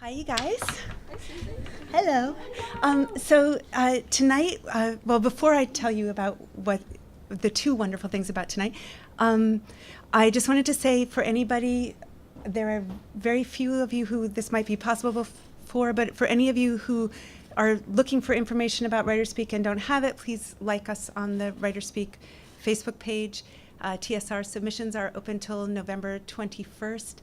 Hi, you guys. Hi, Susan. Hello. Tonight, before I tell you about what the two wonderful things about tonight, I just wanted to say for anybody, there are very few of you who this might be possible for, but for any of you who are looking for information about WriterSpeak and don't have it, please like us on the WriterSpeak Facebook page. TSR submissions are open till November 21st.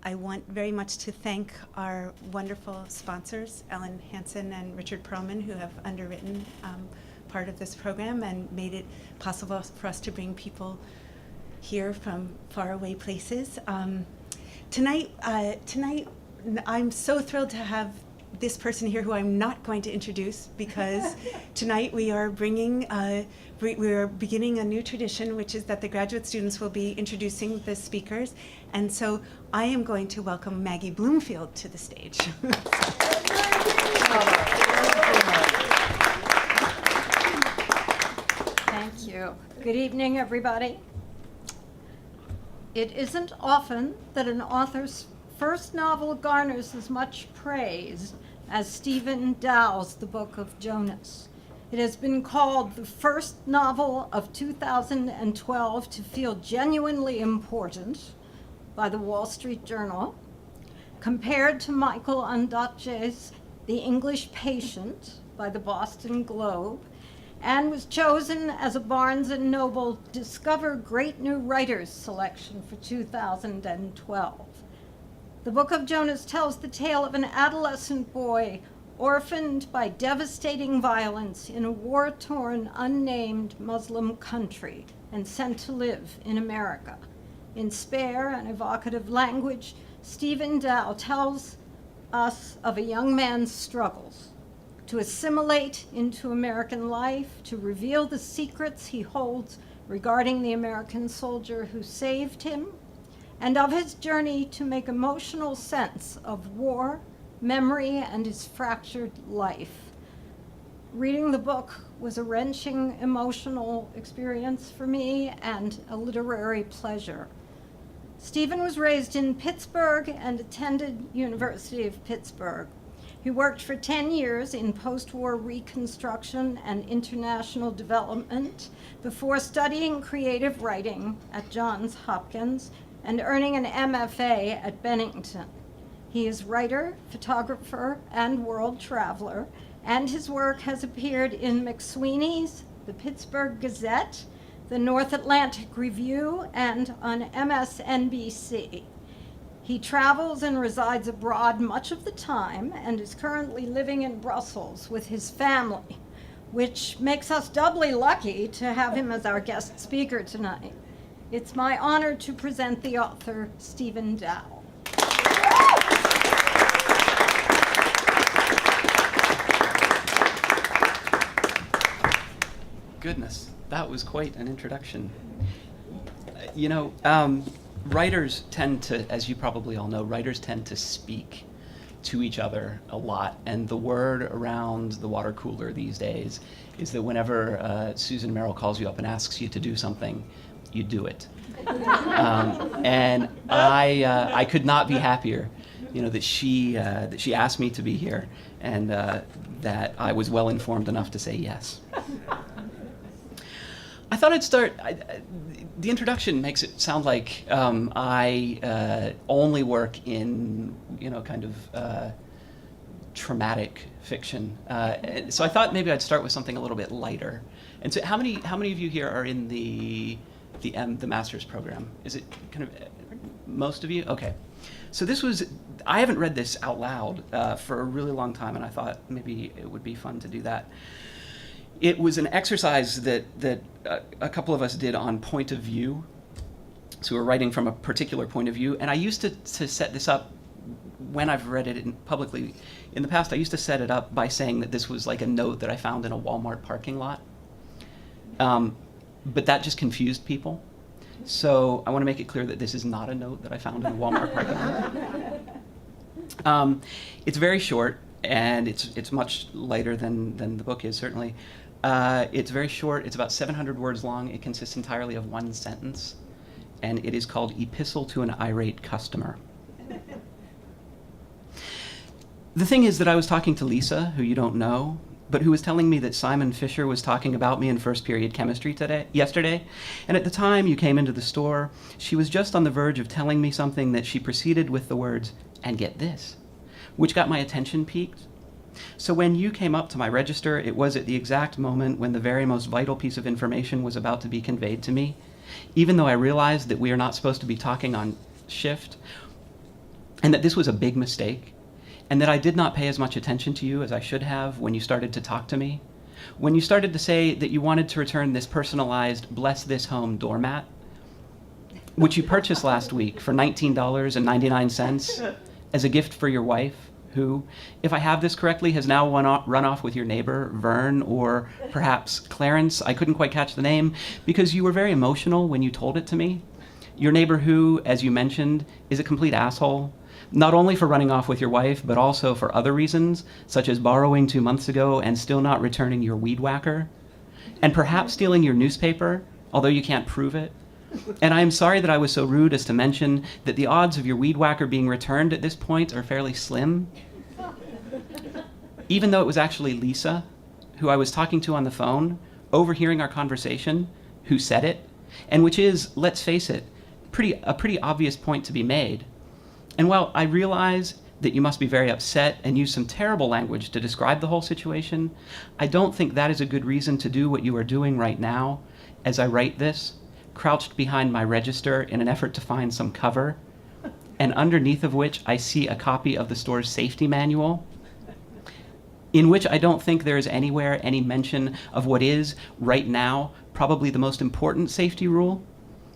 I want very much to thank our wonderful sponsors, Ellen Hansen and Richard Perlman, who have underwritten part of this program and made it possible for us to bring people here from faraway places. Tonight, I'm so thrilled to have this person here who I'm not going to introduce, because tonight we are beginning a new tradition, which is that the graduate students will be introducing the speakers. And so I am going to welcome Maggie Bloomfield to the stage. Thank you. Good evening, everybody. It isn't often that an author's first novel garners as much praise as Stephen Dow's The Book of Jonas. It has been called the first novel of 2012 to feel genuinely important by the Wall Street Journal, compared to Michael Ondaatje's The English Patient by the Boston Globe, and was chosen as a Barnes & Noble Discover Great New Writers selection for 2012. The Book of Jonas tells the tale of an adolescent boy orphaned by devastating violence in a war-torn, unnamed Muslim country and sent to live in America. In spare and evocative language, Stephen Dow tells us of a young man's struggles to assimilate into American life, to reveal the secrets he holds regarding the American soldier who saved him, and of his journey to make emotional sense of war, memory, and his fractured life. Reading the book was a wrenching emotional experience for me and a literary pleasure. Stephen was raised in Pittsburgh and attended University of Pittsburgh. He worked for 10 years in post-war reconstruction and international development before studying creative writing at Johns Hopkins and earning an MFA at Bennington. He is writer, photographer, and world traveler, and his work has appeared in McSweeney's, the Pittsburgh Gazette, the North Atlantic Review, and on MSNBC. He travels and resides abroad much of the time and is currently living in Brussels with his family, which makes us doubly lucky to have him as our guest speaker tonight. It's my honor to present the author, Stephen Dow. Goodness, that was quite an introduction. Writers tend to, as you probably all know, writers tend to speak to each other a lot. And the word around the water cooler these days is that whenever Susan Merrill calls you up and asks you to do something, you do it. And I could not be happier, that she asked me to be here, and that I was well informed enough to say yes. I thought I'd start. The introduction makes it sound like I only work in kind of traumatic fiction. So I thought maybe I'd start with something a little bit lighter. And so, how many of you here are in the master's program? Is it kind of most of you? Okay. So I haven't read this out loud for a really long time, and I thought maybe it would be fun to do that. It was an exercise that a couple of us did on point of view. So we're writing from a particular point of view, and I used to set this up when I've read it publicly. In the past, I used to set it up by saying that this was like a note that I found in a Walmart parking lot. But that just confused people. So I want to make it clear that this is not a note that I found in a Walmart parking lot. It's very short, and it's much lighter than the book is, certainly. It's very short. It's about 700 words long. It consists entirely of one sentence, and it is called Epistle to an Irate Customer. The thing is that I was talking to Lisa, who you don't know, but who was telling me that Simon Fisher was talking about me in first period chemistry yesterday. And at the time you came into the store, she was just on the verge of telling me something that she preceded with the words, "and get this," which got my attention piqued. So when you came up to my register, it was at the exact moment when the very most vital piece of information was about to be conveyed to me, even though I realized that we are not supposed to be talking on shift, and that this was a big mistake, and that I did not pay as much attention to you as I should have when you started to talk to me. When you started to say that you wanted to return this personalized Bless This Home doormat, which you purchased last week for $19.99 as a gift for your wife, who, if I have this correctly, has now run off with your neighbor, Vern, or perhaps Clarence. I couldn't quite catch the name because you were very emotional when you told it to me. Your neighbor who, as you mentioned, is a complete asshole, not only for running off with your wife, but also for other reasons, such as borrowing 2 months ago and still not returning your weed whacker, and perhaps stealing your newspaper, although you can't prove it. And I am sorry that I was so rude as to mention that the odds of your weed whacker being returned at this point are fairly slim, even though it was actually Lisa, who I was talking to on the phone, overhearing our conversation, who said it, and which is, let's face it, a pretty obvious point to be made. And while I realize that you must be very upset and use some terrible language to describe the whole situation, I don't think that is a good reason to do what you are doing right now as I write this, crouched behind my register in an effort to find some cover, and underneath of which I see a copy of the store's safety manual, in which I don't think there is anywhere any mention of what is, right now, probably the most important safety rule,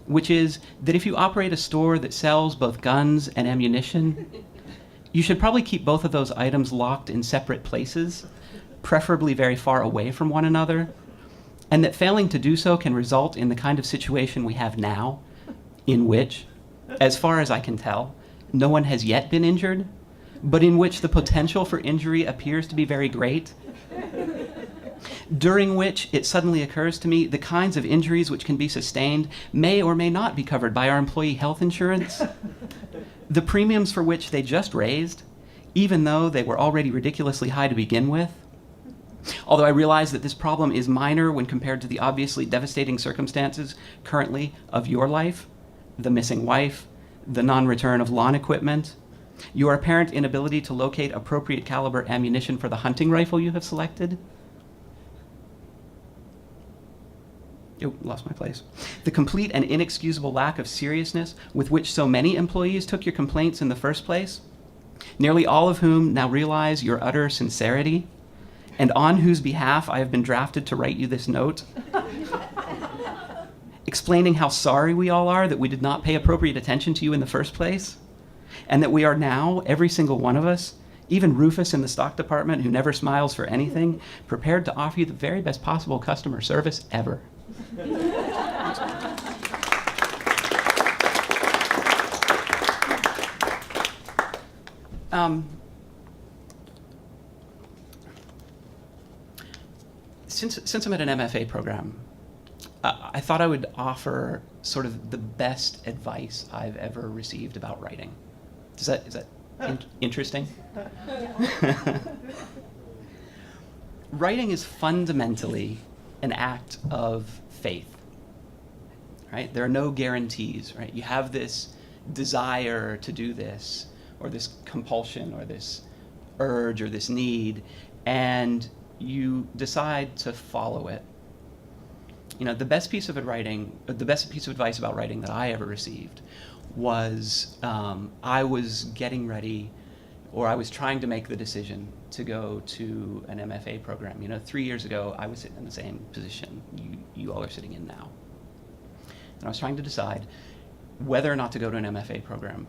which is that if you operate a store that sells both guns and ammunition, you should probably keep both of those items locked in separate places, preferably very far away from one another, and that failing to do so can result in the kind of situation we have now, in which, as far as I can tell, no one has yet been injured, but in which the potential for injury appears to be very great, during which it suddenly occurs to me the kinds of injuries which can be sustained may or may not be covered by our employee health insurance, the premiums for which they just raised, even though they were already ridiculously high to begin with. Although I realize that this problem is minor when compared to the obviously devastating circumstances currently of your life, the missing wife, the non-return of lawn equipment, your apparent inability to locate appropriate caliber ammunition for the hunting rifle you have selected. Oh, lost my place. The complete and inexcusable lack of seriousness with which so many employees took your complaints in the first place, nearly all of whom now realize your utter sincerity, and on whose behalf I have been drafted to write you this note, explaining how sorry we all are that we did not pay appropriate attention to you in the first place, and that we are now, every single one of us, even Rufus in the stock department, who never smiles for anything, prepared to offer you the very best possible customer service ever. Since I'm at an MFA program, I thought I would offer sort of the best advice I've ever received about writing. Is that interesting? Writing is fundamentally an act of faith, right? There are no guarantees, right? You have this desire to do this, or this compulsion, or this urge, or this need, and you decide to follow it. You know, the best piece of advice about writing that I ever received was I was getting ready, or I was trying to make the decision to go to an MFA program. You know, 3 years ago, I was sitting in the same position you all are sitting in now. And I was trying to decide whether or not to go to an MFA program.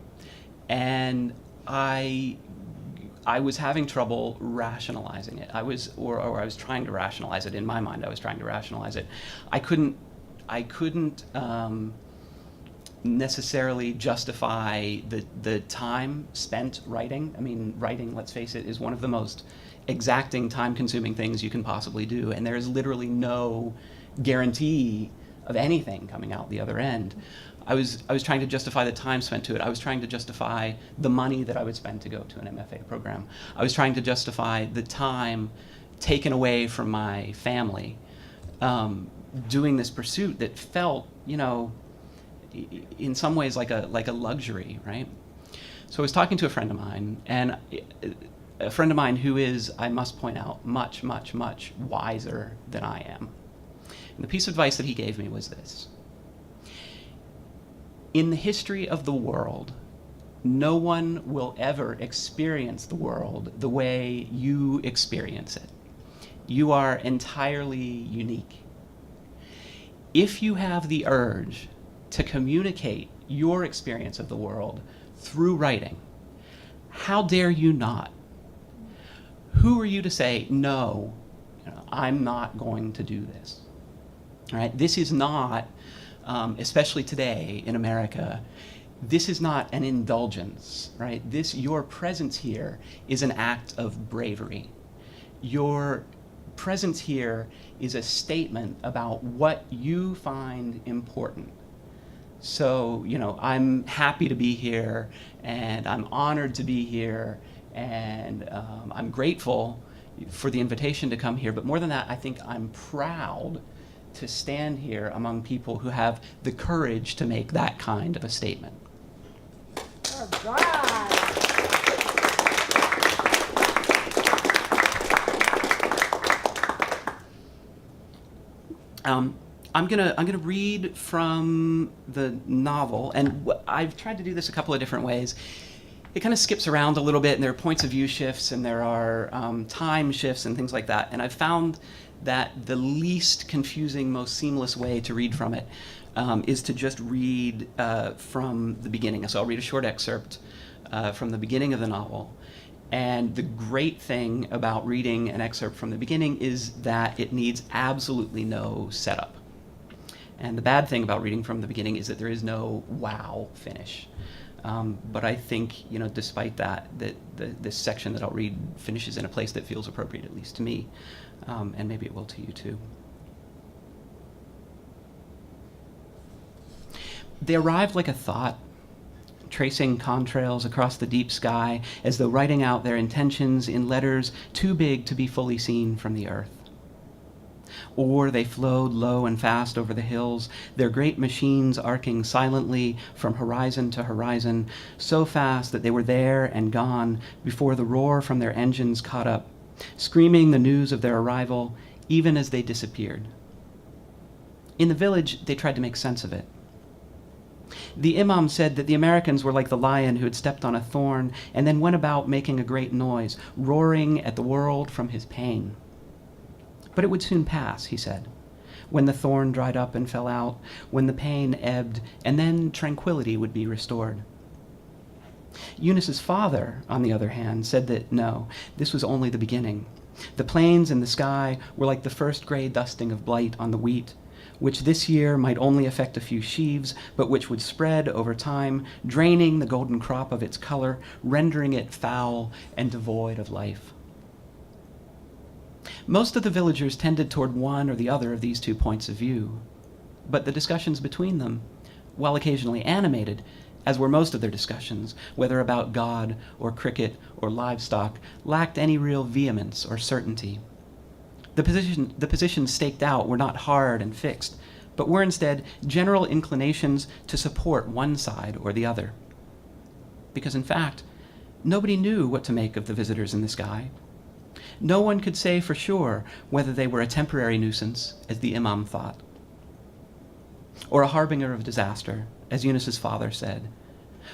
And I was having trouble rationalizing it. I was trying to rationalize it in my mind. I was trying to rationalize it. I couldn't necessarily justify the time spent writing. I mean, writing, let's face it, is one of the most exacting, time-consuming things you can possibly do, and there is literally no guarantee of anything coming out the other end. I was trying to justify the time spent to it. I was trying to justify the money that I would spend to go to an MFA program. I was trying to justify the time taken away from my family doing this pursuit that felt, in some ways like a luxury, right? So I was talking to a friend of mine, and a friend of mine who is, I must point out, much, much, much wiser than I am. And the piece of advice that he gave me was this. In the history of the world, no one will ever experience the world the way you experience it. You are entirely unique. If you have the urge to communicate your experience of the world through writing, how dare you not? Who are you to say, no, I'm not going to do this? All right? This is not, especially today in America, this is not an indulgence, right? Your presence here is an act of bravery. Your presence here is a statement about what you find important. So, I'm happy to be here, and I'm honored to be here, and I'm grateful for the invitation to come here. But more than that, I think I'm proud to stand here among people who have the courage to make that kind of a statement. All right. I'm gonna read from the novel, and I've tried to do this a couple of different ways. It kind of skips around a little bit, and there are points of view shifts, and there are time shifts and things like that. And I've found that the least confusing, most seamless way to read from it is to just read from the beginning. So I'll read a short excerpt from the beginning of the novel. And the great thing about reading an excerpt from the beginning is that it needs absolutely no setup. And the bad thing about reading from the beginning is that there is no wow finish. But I think, despite that this section that I'll read finishes in a place that feels appropriate, at least to me, and maybe it will to you too. They arrived like a thought, tracing contrails across the deep sky as though writing out their intentions in letters too big to be fully seen from the earth. Or they flowed low and fast over the hills, their great machines arcing silently from horizon to horizon, so fast that they were there and gone before the roar from their engines caught up, screaming the news of their arrival even as they disappeared. In the village, they tried to make sense of it. The imam said that the Americans were like the lion who had stepped on a thorn and then went about making a great noise, roaring at the world from his pain. But it would soon pass, he said, when the thorn dried up and fell out, when the pain ebbed, and then tranquility would be restored. Eunice's father, on the other hand, said that no, this was only the beginning. The plains and the sky were like the first gray dusting of blight on the wheat, which this year might only affect a few sheaves, but which would spread over time, draining the golden crop of its color, rendering it foul and devoid of life. Most of the villagers tended toward one or the other of these 2 points of view, but the discussions between them, while occasionally animated, as were most of their discussions, whether about God or cricket or livestock, lacked any real vehemence or certainty. The positions staked out were not hard and fixed, but were instead general inclinations to support one side or the other. Because in fact, nobody knew what to make of the visitors in the sky. No one could say for sure whether they were a temporary nuisance, as the imam thought, or a harbinger of disaster, as Eunice's father said,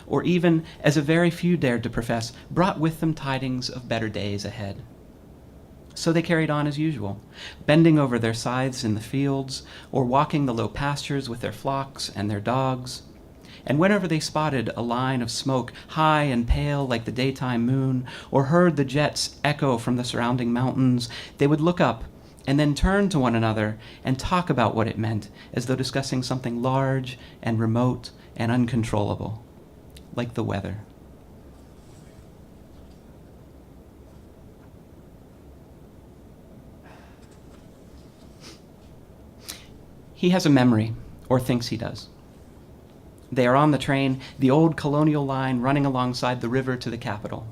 or even, as a very few dared to profess, brought with them tidings of better days ahead. So they carried on as usual, bending over their scythes in the fields, or walking the low pastures with their flocks and their dogs. And whenever they spotted a line of smoke high and pale like the daytime moon, or heard the jets echo from the surrounding mountains, they would look up and then turn to one another and talk about what it meant, as though discussing something large and remote and uncontrollable, like the weather. He has a memory, or thinks he does. They are on the train, the old colonial line running alongside the river to the capital.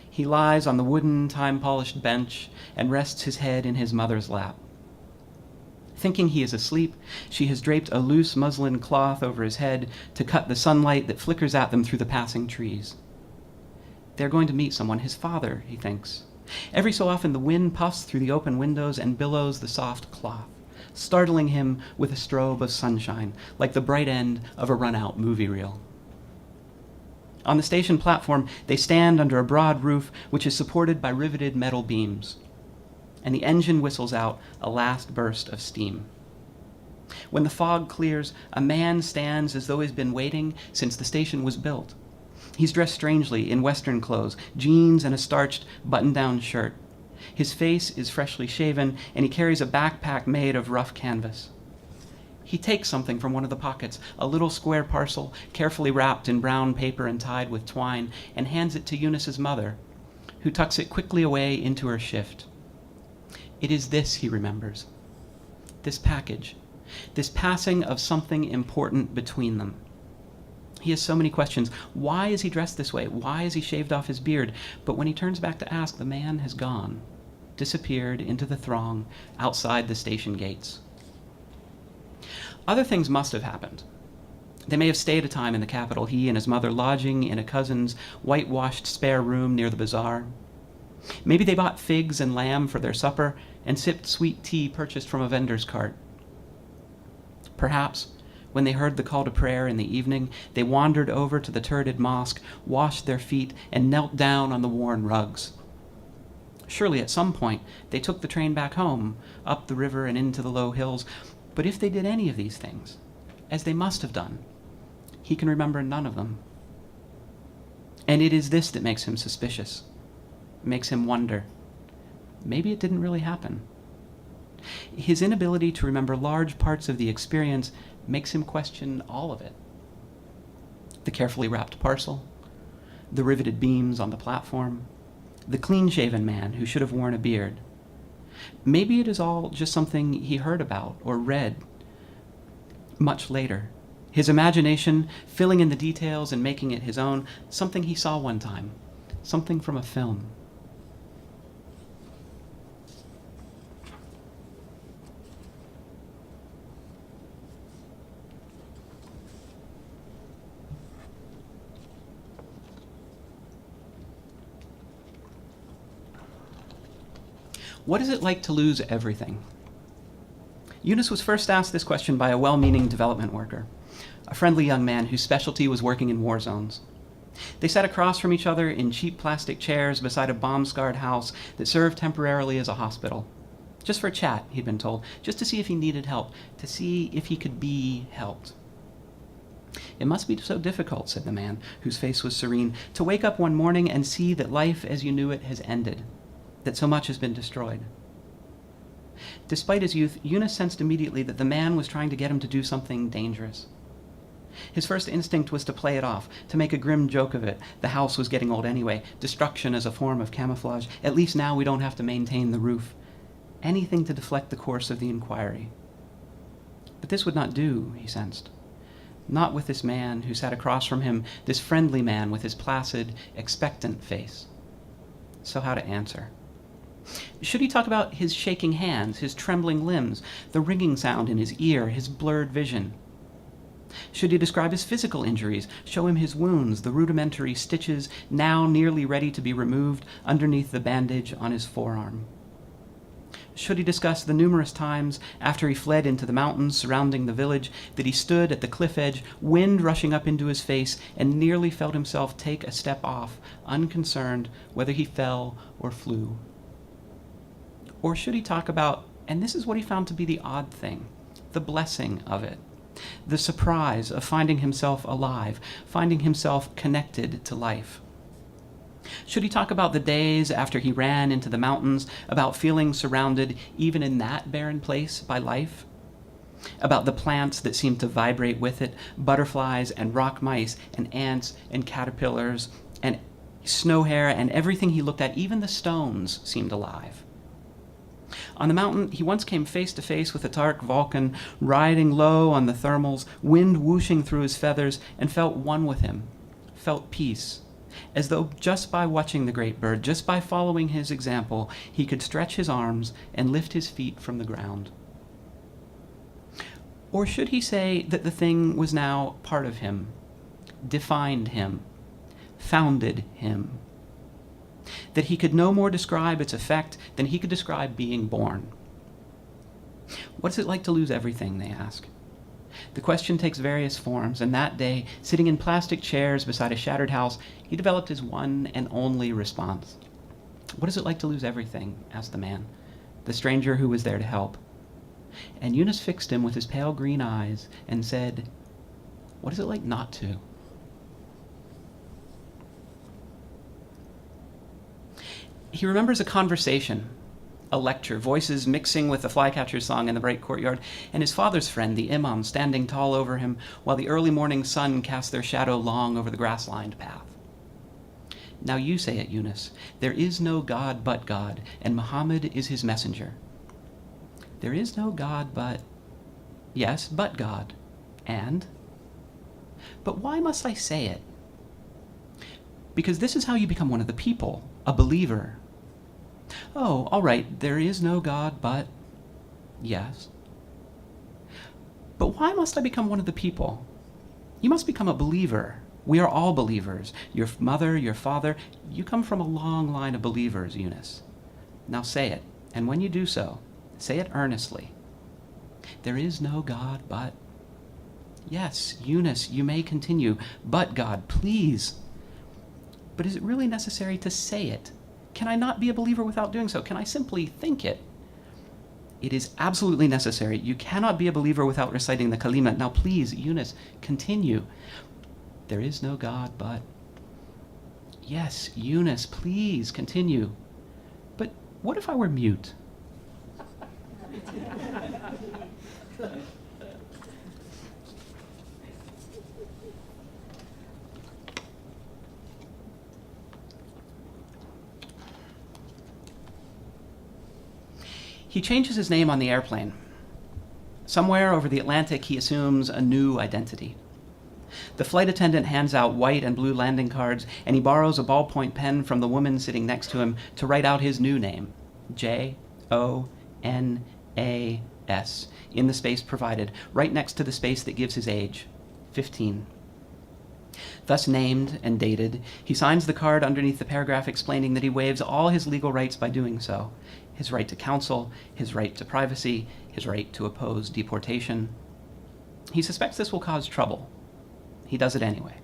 He lies on the wooden, time-polished bench and rests his head in his mother's lap. Thinking he is asleep, she has draped a loose muslin cloth over his head to cut the sunlight that flickers at them through the passing trees. They're going to meet someone, his father, he thinks. Every so often the wind puffs through the open windows and billows the soft cloth, startling him with a strobe of sunshine, like the bright end of a run-out movie reel. On the station platform, they stand under a broad roof which is supported by riveted metal beams, and the engine whistles out a last burst of steam. When the fog clears, a man stands as though he's been waiting since the station was built. He's dressed strangely in Western clothes, jeans and a starched button-down shirt. His face is freshly shaven, and he carries a backpack made of rough canvas. He takes something from one of the pockets, a little square parcel, carefully wrapped in brown paper and tied with twine, and hands it to Eunice's mother, who tucks it quickly away into her shift. It is this he remembers. This package. This passing of something important between them. He has so many questions. Why is he dressed this way? Why has he shaved off his beard? But when he turns back to ask, the man has gone, disappeared into the throng outside the station gates. Other things must have happened. They may have stayed a time in the capital, he and his mother lodging in a cousin's whitewashed spare room near the bazaar. Maybe they bought figs and lamb for their supper and sipped sweet tea purchased from a vendor's cart. Perhaps, when they heard the call to prayer in the evening, they wandered over to the turreted mosque, washed their feet, and knelt down on the worn rugs. Surely at some point they took the train back home, up the river and into the low hills. But if they did any of these things, as they must have done, he can remember none of them. And it is this that makes him suspicious, makes him wonder. Maybe it didn't really happen. His inability to remember large parts of the experience makes him question all of it. The carefully wrapped parcel, the riveted beams on the platform, the clean-shaven man who should have worn a beard. Maybe it is all just something he heard about or read much later. His imagination filling in the details and making it his own, something he saw one time, something from a film. What is it like to lose everything? Eunice was first asked this question by a well-meaning development worker, a friendly young man whose specialty was working in war zones. They sat across from each other in cheap plastic chairs beside a bomb-scarred house that served temporarily as a hospital. Just for a chat, he'd been told, just to see if he needed help, to see if he could be helped. It must be so difficult, said the man, whose face was serene, to wake up one morning and see that life as you knew it has ended, that so much has been destroyed. Despite his youth, Eunice sensed immediately that the man was trying to get him to do something dangerous. His first instinct was to play it off, to make a grim joke of it. The house was getting old anyway, destruction as a form of camouflage. At least now we don't have to maintain the roof. Anything to deflect the course of the inquiry. But this would not do, he sensed. Not with this man who sat across from him, this friendly man with his placid, expectant face. So how to answer? Should he talk about his shaking hands, his trembling limbs, the ringing sound in his ear, his blurred vision? Should he describe his physical injuries, show him his wounds, the rudimentary stitches now nearly ready to be removed underneath the bandage on his forearm? Should he discuss the numerous times after he fled into the mountains surrounding the village that he stood at the cliff edge, wind rushing up into his face, and nearly felt himself take a step off, unconcerned whether he fell or flew? Or should he talk about, and this is what he found to be the odd thing, the blessing of it, the surprise of finding himself alive, finding himself connected to life? Should he talk about the days after he ran into the mountains, about feeling surrounded, even in that barren place, by life? About the plants that seemed to vibrate with it, butterflies and rock mice and ants and caterpillars and snow hare and everything he looked at, even the stones seemed alive. On the mountain, he once came face to face with a dark Vulcan, riding low on the thermals, wind whooshing through his feathers, and felt one with him, felt peace, as though just by watching the great bird, just by following his example, he could stretch his arms and lift his feet from the ground. Or should he say that the thing was now part of him, defined him, founded him? That he could no more describe its effect than he could describe being born. What is it like to lose everything, they ask. The question takes various forms, and that day, sitting in plastic chairs beside a shattered house, he developed his one and only response. What is it like to lose everything? Asked the man, the stranger who was there to help. And Eunice fixed him with his pale green eyes and said, what is it like not to? He remembers a conversation, a lecture, voices mixing with the flycatcher's song in the bright courtyard, and his father's friend, the imam, standing tall over him while the early morning sun cast their shadow long over the grass-lined path. Now you say it, Eunice. There is no God but God, and Muhammad is his messenger. There is no God but... Yes, but God. And? But why must I say it? Because this is how you become one of the people, a believer. Oh, all right, there is no God but... Yes. But why must I become one of the people? You must become a believer. We are all believers. Your mother, your father, you come from a long line of believers, Eunice. Now say it, and when you do so, say it earnestly. There is no God but... Yes, Eunice, you may continue, but God, please. But is it really necessary to say it? Can I not be a believer without doing so? Can I simply think it? It is absolutely necessary. You cannot be a believer without reciting the kalima. Now please, Eunice, continue. There is no God but... Yes, Eunice, please continue. But what if I were mute? He changes his name on the airplane. Somewhere over the Atlantic, he assumes a new identity. The flight attendant hands out white and blue landing cards, and he borrows a ballpoint pen from the woman sitting next to him to write out his new name, Jonas, in the space provided, right next to the space that gives his age, 15. Thus named and dated, he signs the card underneath the paragraph explaining that he waives all his legal rights by doing so. His right to counsel, his right to privacy, his right to oppose deportation. He suspects this will cause trouble. He does it anyway.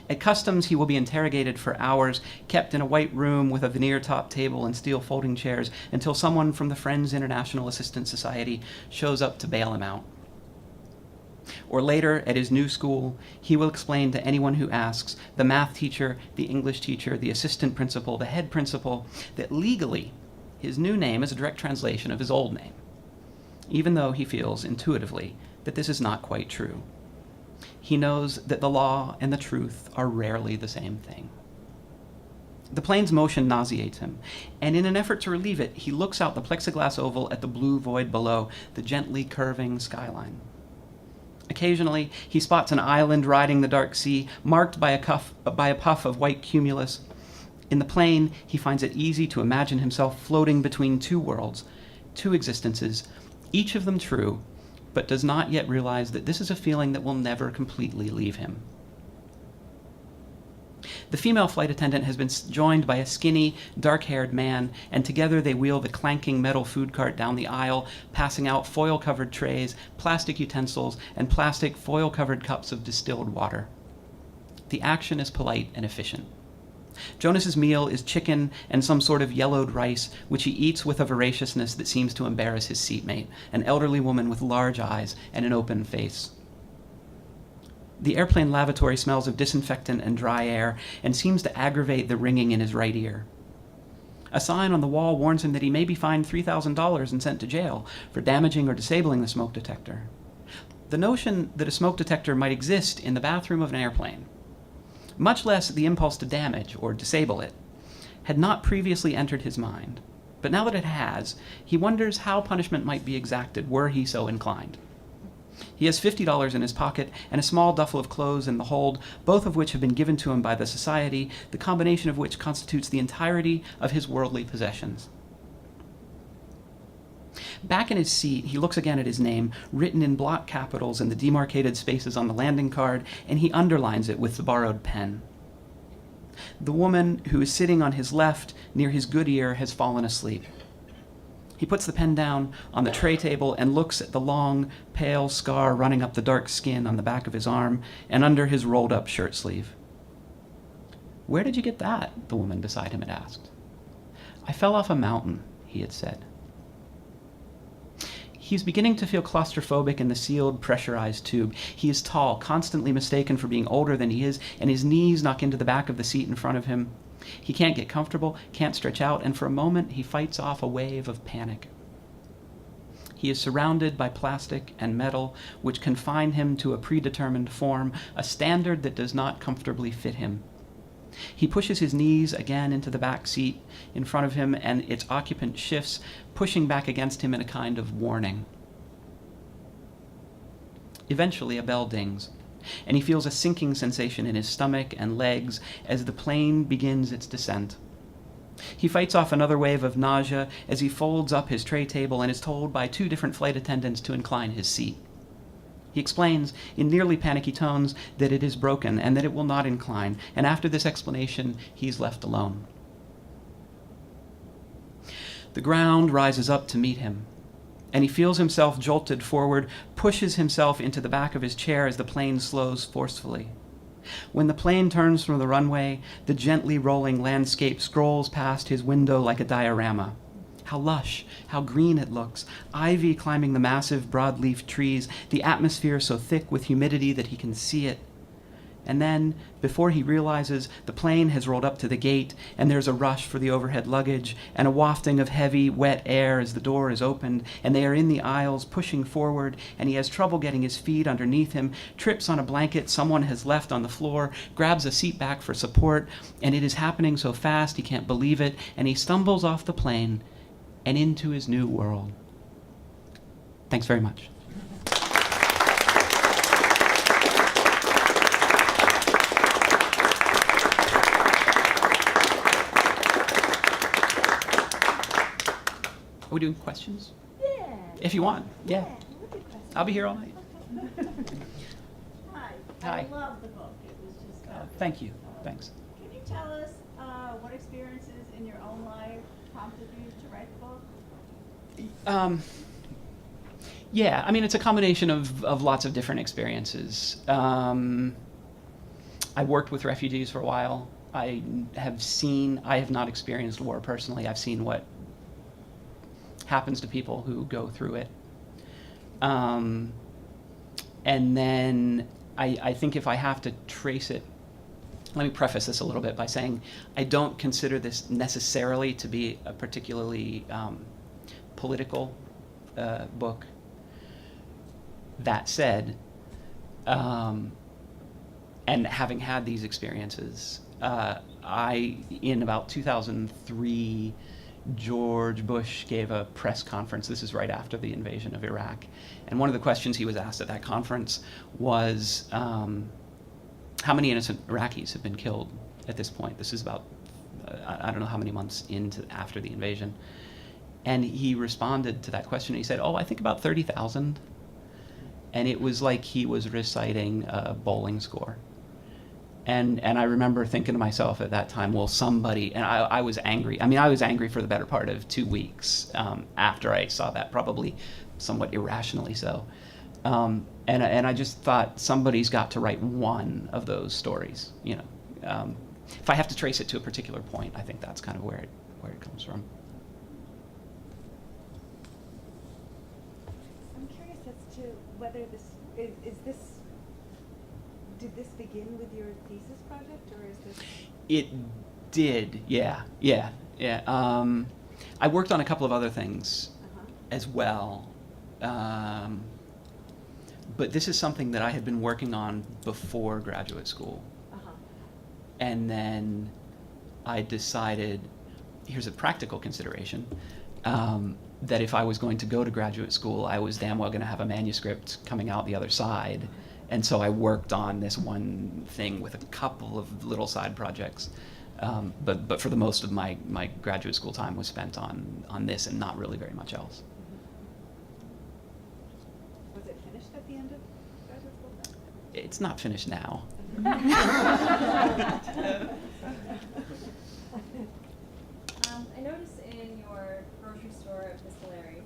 At customs, he will be interrogated for hours, kept in a white room with a veneer-top table and steel folding chairs until someone from the Friends International Assistance Society shows up to bail him out. Or later, at his new school, he will explain to anyone who asks, the math teacher, the English teacher, the assistant principal, the head principal, that legally, his new name is a direct translation of his old name, even though he feels intuitively that this is not quite true. He knows that the law and the truth are rarely the same thing. The plane's motion nauseates him, and in an effort to relieve it, he looks out the plexiglass oval at the blue void below, the gently curving skyline. Occasionally, he spots an island riding the dark sea, marked by a puff of white cumulus. In the plane, he finds it easy to imagine himself floating between two worlds, two existences, each of them true, but does not yet realize that this is a feeling that will never completely leave him. The female flight attendant has been joined by a skinny, dark-haired man, and together they wheel the clanking metal food cart down the aisle, passing out foil-covered trays, plastic utensils, and plastic foil-covered cups of distilled water. The action is polite and efficient. Jonas's meal is chicken and some sort of yellowed rice, which he eats with a voraciousness that seems to embarrass his seatmate, an elderly woman with large eyes and an open face. The airplane lavatory smells of disinfectant and dry air and seems to aggravate the ringing in his right ear. A sign on the wall warns him that he may be fined $3,000 and sent to jail for damaging or disabling the smoke detector. The notion that a smoke detector might exist in the bathroom of an airplane, much less the impulse to damage or disable it, had not previously entered his mind. But now that it has, he wonders how punishment might be exacted were he so inclined. He has $50 in his pocket and a small duffel of clothes in the hold, both of which have been given to him by the society, the combination of which constitutes the entirety of his worldly possessions. Back in his seat, he looks again at his name, written in block capitals in the demarcated spaces on the landing card, and he underlines it with the borrowed pen. The woman who is sitting on his left, near his good ear, has fallen asleep. He puts the pen down on the tray table and looks at the long, pale scar running up the dark skin on the back of his arm and under his rolled-up shirt sleeve. "Where did you get that?" the woman beside him had asked. "I fell off a mountain," he had said. He's beginning to feel claustrophobic in the sealed, pressurized tube. He is tall, constantly mistaken for being older than he is, and his knees knock into the back of the seat in front of him. He can't get comfortable, can't stretch out, and for a moment he fights off a wave of panic. He is surrounded by plastic and metal, which confine him to a predetermined form, a standard that does not comfortably fit him. He pushes his knees again into the back seat in front of him, and its occupant shifts, pushing back against him in a kind of warning. Eventually, a bell dings, and he feels a sinking sensation in his stomach and legs as the plane begins its descent. He fights off another wave of nausea as he folds up his tray table and is told by 2 different flight attendants to incline his seat. He explains in nearly panicky tones that it is broken and that it will not incline, and after this explanation, he's left alone. The ground rises up to meet him, and he feels himself jolted forward, pushes himself into the back of his chair as the plane slows forcefully. When the plane turns from the runway, the gently rolling landscape scrolls past his window like a diorama. How lush, how green it looks, ivy climbing the massive broadleaf trees, the atmosphere so thick with humidity that he can see it. And then, before he realizes, the plane has rolled up to the gate, and there's a rush for the overhead luggage, and a wafting of heavy, wet air as the door is opened, and they are in the aisles, pushing forward, and he has trouble getting his feet underneath him, trips on a blanket someone has left on the floor, grabs a seat back for support, and it is happening so fast he can't believe it, and he stumbles off the plane and into his new world. Thanks very much. Are we doing questions? Yeah. If you want, yeah. We'll do questions. I'll be here all night. Hi. Hi. I love the book. It was just. Thank you. Thanks. Can you tell us what experiences in your own life prompted you to write the book? Yeah, I mean, it's a combination of lots of different experiences. I worked with refugees for a while. I have not experienced war personally. I've seen what happens to people who go through it. And then I think if I have to trace it, let me preface this a little bit by saying I don't consider this necessarily to be a particularly political book. That said, and having had these experiences, in about 2003, George Bush gave a press conference. This is right after the invasion of Iraq. And one of the questions he was asked at that conference was, how many innocent Iraqis have been killed at this point? This is about, I don't know how many months after the invasion. And he responded to that question. He said, I think about 30,000. And it was like he was reciting a bowling score. And I remember thinking to myself at that time, well, somebody, and I was angry. I mean, I was angry for the better part of 2 weeks after I saw that, probably somewhat irrationally so. And I just thought somebody's got to write one of those stories. You know, if I have to trace it to a particular point, I think that's kind of where it comes from. I'm curious as to whether this did this begin with your thesis project, or is this? It did, yeah. I worked on a couple of other things as well, but this is something that I had been working on before graduate school, and then I decided, here's a practical consideration, that if I was going to go to graduate school, I was damn well going to have a manuscript coming out the other side. And so I worked on this one thing with a couple of little side projects. But for the most of my graduate school time was spent on this and not really very much else. Was it finished at the end of graduate school then? It's not finished now. I noticed in your grocery store epistolary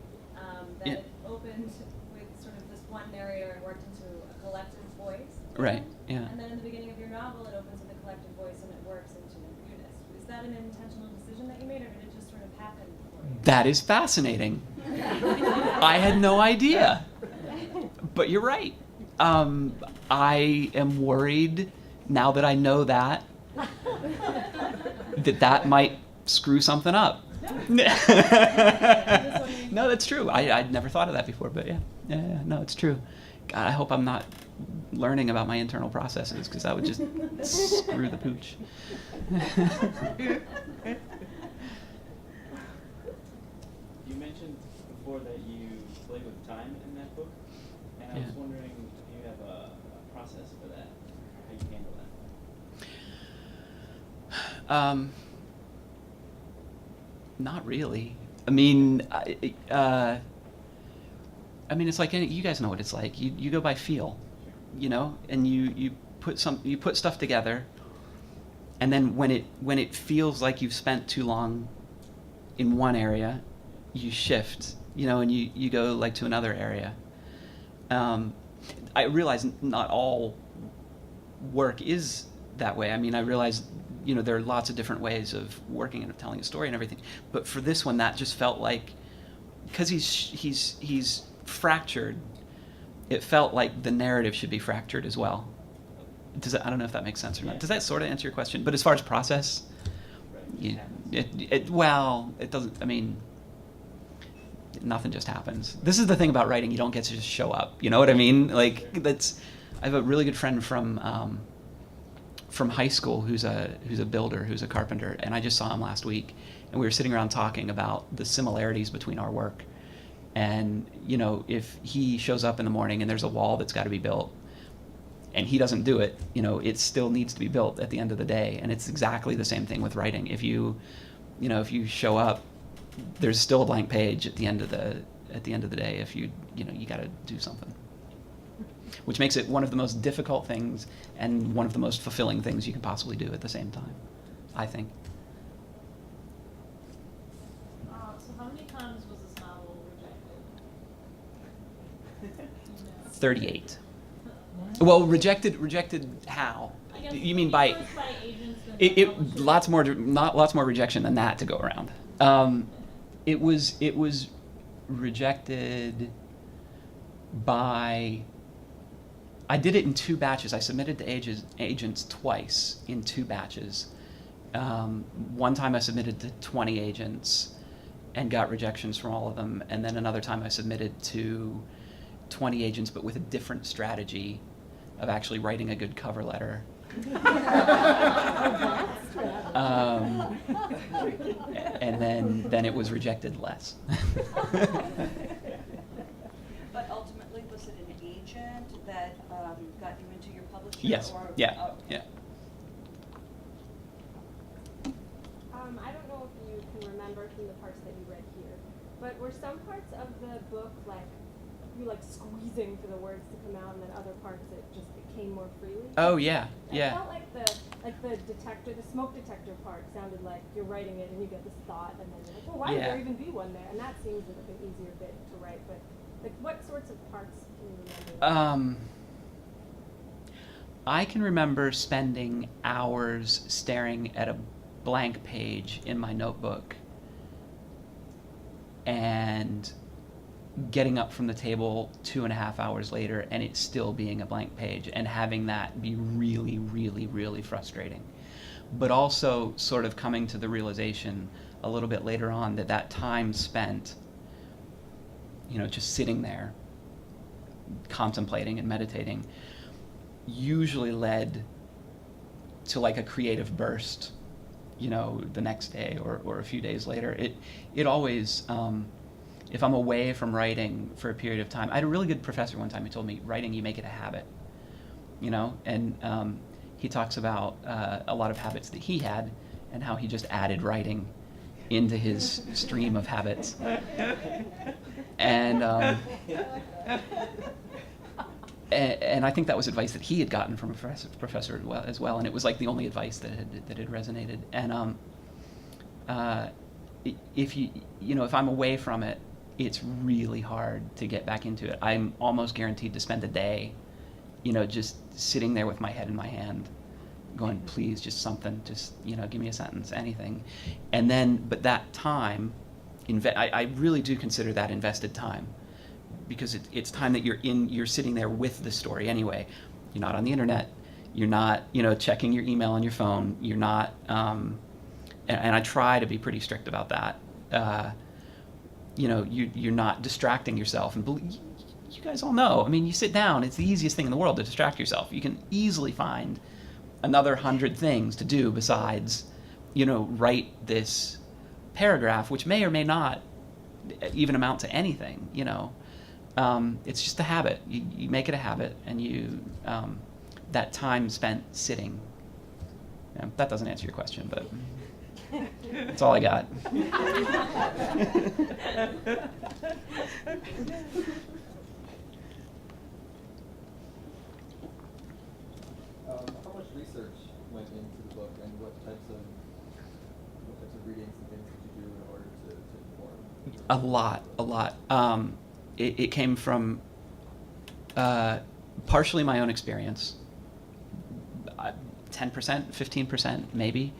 that Yeah. it opened with sort of this one narrator and worked into a collective voice. at the Right, end. yeah. And then in the beginning of your novel, it opens with a collective voice and it works into an unist. Is that an intentional decision that you made, or did it just sort of happen for you? That is fascinating. I had no idea. But you're right. I am worried now that I know that might screw something up. No, that's true. I'd never thought of that before, but yeah, no, it's true. God, I hope I'm not learning about my internal processes, because that would just screw the pooch. You mentioned before that you play with time in that book, and I was Yeah. wondering if you have a process for that, or how you handle that. Not really. I mean, it's like you guys know what it's like. You go by feel, and you put stuff together, and then when it feels like you've spent too long in one area, you shift, and you go like to another area. I realize not all work is that way. I mean, I realize there are lots of different ways of working and of telling a story and everything. But for this one, that just felt like, because he's fractured, it felt like the narrative should be fractured as well. I don't know if that makes sense or not. Yeah. Does that sort of answer your question? But as far as process, Right. it doesn't. I mean, nothing just happens. This is the thing about writing: you don't get to just show up. You know what I mean? Like I have a really good friend from high school who's a builder, who's a carpenter, and I just saw him last week, and we were sitting around talking about the similarities between our work. And if he shows up in the morning and there's a wall that's got to be built, and he doesn't do it, it still needs to be built at the end of the day. And it's exactly the same thing with writing. If you show up, there's still a blank page at the end of the day. If you got to do something, which makes it one of the most difficult things and one of the most fulfilling things you can possibly do at the same time, I think. So how many times was this novel rejected? 38. Well, rejected how? I guess You mean by first by agents, then by it publishers. lots more rejection than that to go around. It was rejected by. I did it in 2 batches. I submitted to agents twice in 2 batches. One time I submitted to 20 agents and got rejections from all of them, and then another time I submitted to 20 agents, but with a different strategy of actually writing a good cover letter. And then it was rejected less. But ultimately, was it an agent that got you into your publisher? Yes. Or, Yeah. oh, Yeah. I don't know if you can remember from the parts that you read here, but were some parts of the book you squeezing for the words to come out, and then other parts it just came more freely? Oh yeah. I Yeah. felt like the smoke detector part sounded like you're writing it and you get this thought, and then you're like, well, why would Yeah. there even be one there? And that seems like an easier bit to write. But what sorts of parts can you remember? I can remember spending hours staring at a blank page in my notebook and getting up from the table 2.5 hours later and it still being a blank page, and having that be really, really, really frustrating. But also sort of coming to the realization a little bit later on that time spent, just sitting there contemplating and meditating usually led to a creative burst the next day or a few days later. It always, if I'm away from writing for a period of time, I had a really good professor one time who told me, writing, you make it a habit, and he talks about a lot of habits that he had and how he just added writing into his stream of habits. And and I think that was advice that he had gotten from a professor as well, and it was like the only advice that had resonated. And if I'm away from it, it's really hard to get back into it. I'm almost guaranteed to spend a day, just sitting there with my head in my hand, going, please, just something, just give me a sentence, anything. And then, but that time, I really do consider that invested time, because it's time that you're sitting there with the story anyway. You're not on the internet. You're not, checking your email on your phone. You're not, and I try to be pretty strict about that. You're not distracting yourself. And you guys all know, you sit down, it's the easiest thing in the world to distract yourself. You can easily find another 100 things to do besides, write this paragraph, which may or may not even amount to anything, It's just a habit. You make it a habit, and that time spent sitting. That doesn't answer your question, but that's all I got. How much research went into the book, and what types of readings and things did you do in order to inform? A lot. It came from partially my own experience, 10%, 15% maybe.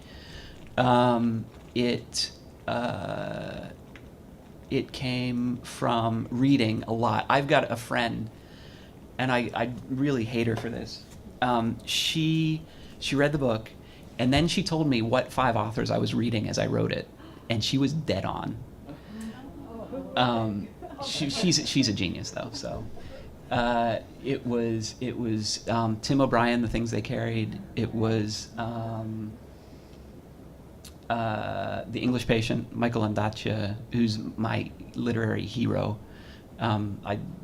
It came from reading a lot. I've got a friend, and I really hate her for this. She read the book, and then she told me what 5 authors I was reading as I wrote it, and she was dead on. She's a genius though. So it was Tim O'Brien, The Things They Carried. It was The English Patient, Michael Ondaatje, who's my literary hero.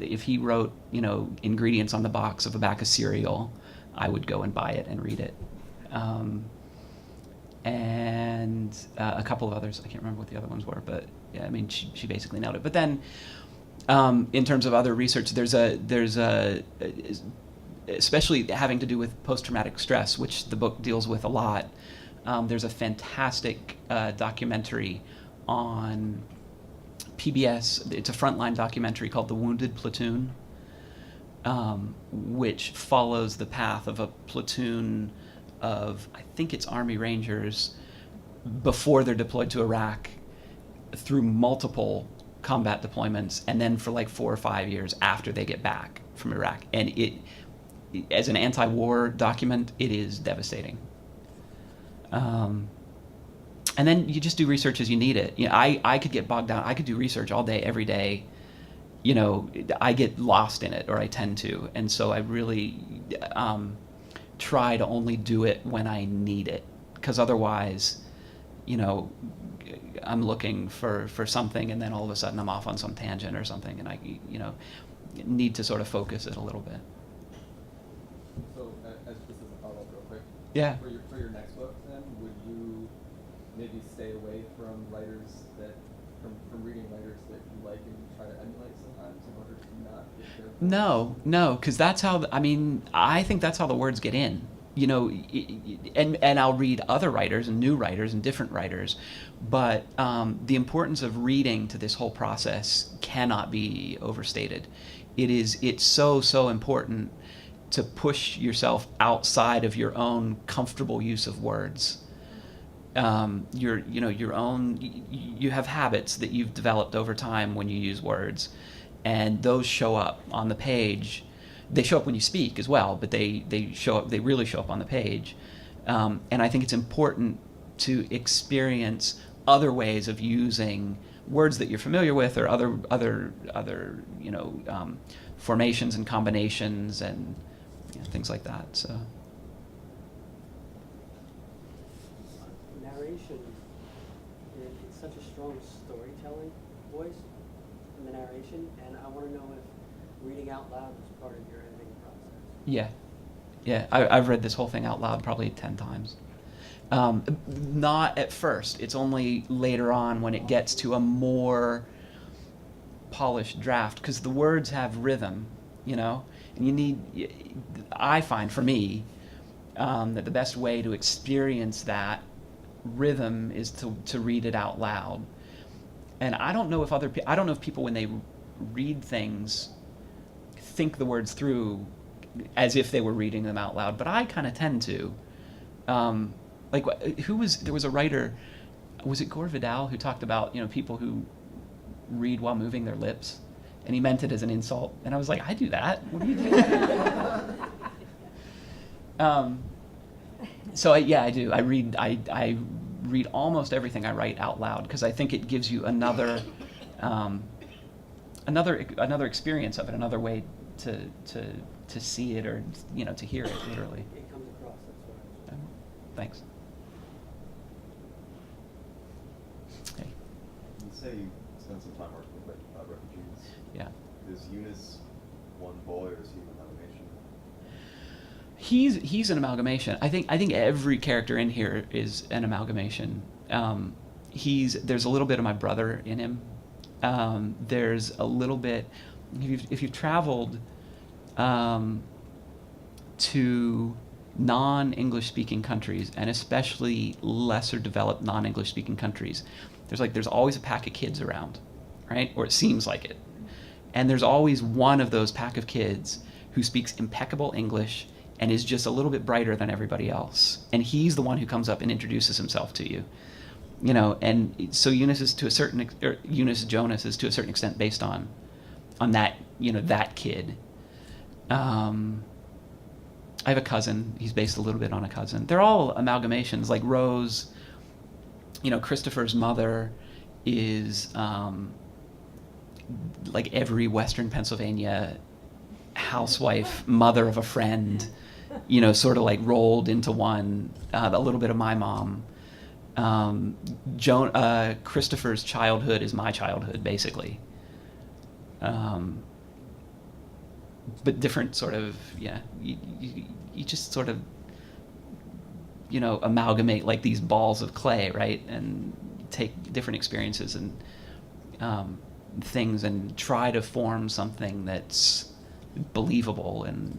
If he wrote ingredients on the box of a bag of cereal, I would go and buy it and read it. And a couple of others. I can't remember what the other ones were, but yeah, she basically nailed it. But then, in terms of other research, there's a especially having to do with post-traumatic stress, which the book deals with a lot. There's a fantastic documentary on PBS. It's a frontline documentary called The Wounded Platoon, which follows the path of a platoon of, I think it's Army Rangers, before they're deployed to Iraq, through multiple combat deployments, and then for like 4 or 5 years after they get back from Iraq. And it, as an anti-war document, it is devastating. And then you just do research as you need it. I could get bogged down. I could do research all day, every day. I get lost in it, or I tend to. And so I really try to only do it when I need it, because otherwise, I'm looking for something, and then all of a sudden I'm off on some tangent or something, and I need to sort of focus it a little bit. So, as just as a follow-up real quick. Yeah. For your next book, then, would you maybe stay away from from reading writers that you like and try to emulate sometimes in order to not get their... No, because that's how, I think that's how the words get in. And I'll read other writers and new writers and different writers, but the importance of reading to this whole process cannot be overstated. It's so important to push yourself outside of your own comfortable use of words. You have habits that you've developed over time when you use words, and those show up on the page. They show up when you speak as well, but they really show up on the page. And I think it's important to experience other ways of using words that you're familiar with, or other formations and combinations and things like that. So. Larry? narration, it's such a strong storytelling voice in the narration, and I want to know if reading out loud was part of your editing process. Yeah. Yeah, I've read this whole thing out loud probably 10 times. Not at first. It's only later on when it gets to a more polished draft, because the words have rhythm, you know? And you need, I find for me, that the best way to experience that rhythm is to read it out loud. And I don't know if I don't know if people, when they read things, think the words through as if they were reading them out loud, but I kind of tend to. There was a writer, was it Gore Vidal, who talked about, people who read while moving their lips, and he meant it as an insult, and I was like, I do that. What do you do? I do. I read almost everything I write out loud, because I think it gives you another experience of it, another way to see it, or to hear it literally. It comes across, that's what I was. Thanks. Hey. You say you spent some time working with refugees. Yeah. Is Eunice one boy, or is he an amalgamation? He's an amalgamation. I think every character in here is an amalgamation. There's a little bit of my brother in him. There's a little bit, if you've traveled to non-English speaking countries, and especially lesser developed non-English speaking countries, there's always a pack of kids around, right? Or it seems like it. And there's always one of those pack of kids who speaks impeccable English and is just a little bit brighter than everybody else. And he's the one who comes up and introduces himself to you. And so Eunice Jonas is to a certain extent based on that, that kid. I have a cousin. He's based a little bit on a cousin. They're all amalgamations. Like Rose, Christopher's mother is like every Western Pennsylvania housewife, mother of a friend, sort of like rolled into one. A little bit of my mom. Christopher's childhood is my childhood, basically. But different sort of, you just sort of, amalgamate like these balls of clay, right? And take different experiences and things and try to form something that's believable and,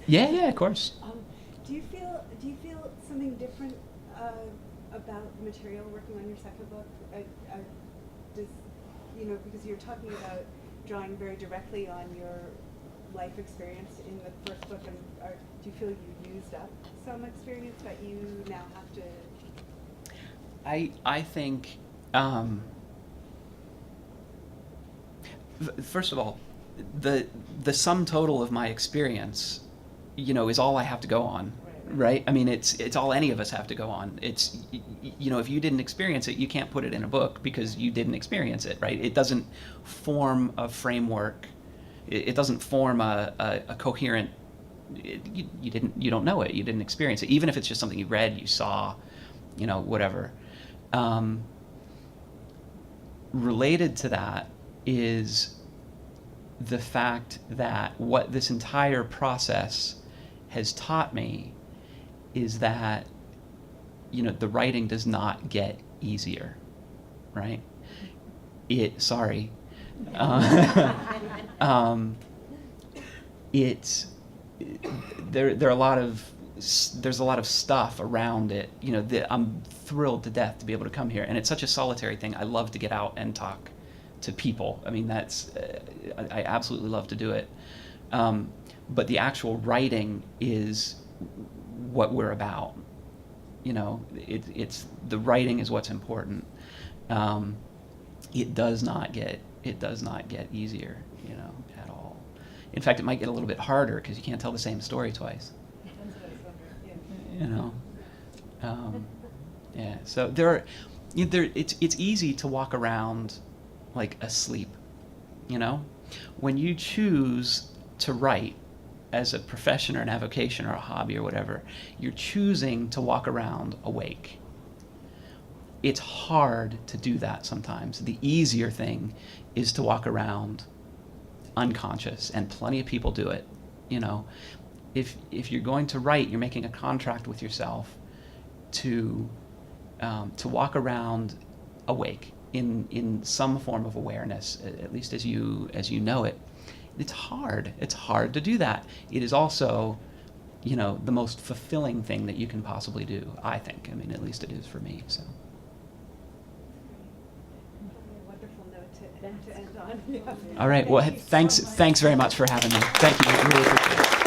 Yeah, of course. Do you feel something different about the material working on your second book? Because you're talking about drawing very directly on your life experience in the first book, and do you feel you used up some experience that you now have to? I think, first of all, the sum total of my experience, is all I have to go on, right? I mean, it's all any of us have to go on. It's, if you didn't experience it, you can't put it in a book because you didn't experience it, right? It doesn't form a framework. It doesn't form a coherent. You don't know it. You didn't experience it. Even if it's just something you read, you saw, whatever. Related to that is the fact that what this entire process has taught me is that, the writing does not get easier, right? It's there are a lot of there's a lot of stuff around it. I'm thrilled to death to be able to come here, and it's such a solitary thing. I love to get out and talk to people. I mean, that's I absolutely love to do it. But the actual writing is what we're about. It's the writing is what's important. It does not get easier, at all. In fact, it might get a little bit harder because you can't tell the same story twice. Yeah. So it's easy to walk around like asleep. When you choose to write, as a profession or an avocation or a hobby or whatever, you're choosing to walk around awake. It's hard to do that sometimes. The easier thing is to walk around unconscious, and plenty of people do it. You know, if you're going to write, you're making a contract with yourself to walk around awake in some form of awareness, at least as you know it. It's hard. It's hard to do that. It is also, you know, the most fulfilling thing that you can possibly do, I think. I mean, at least it is for me. So. Wonderful note to end on. All right. Well, thanks very much for having me. Thank you. I really appreciate it.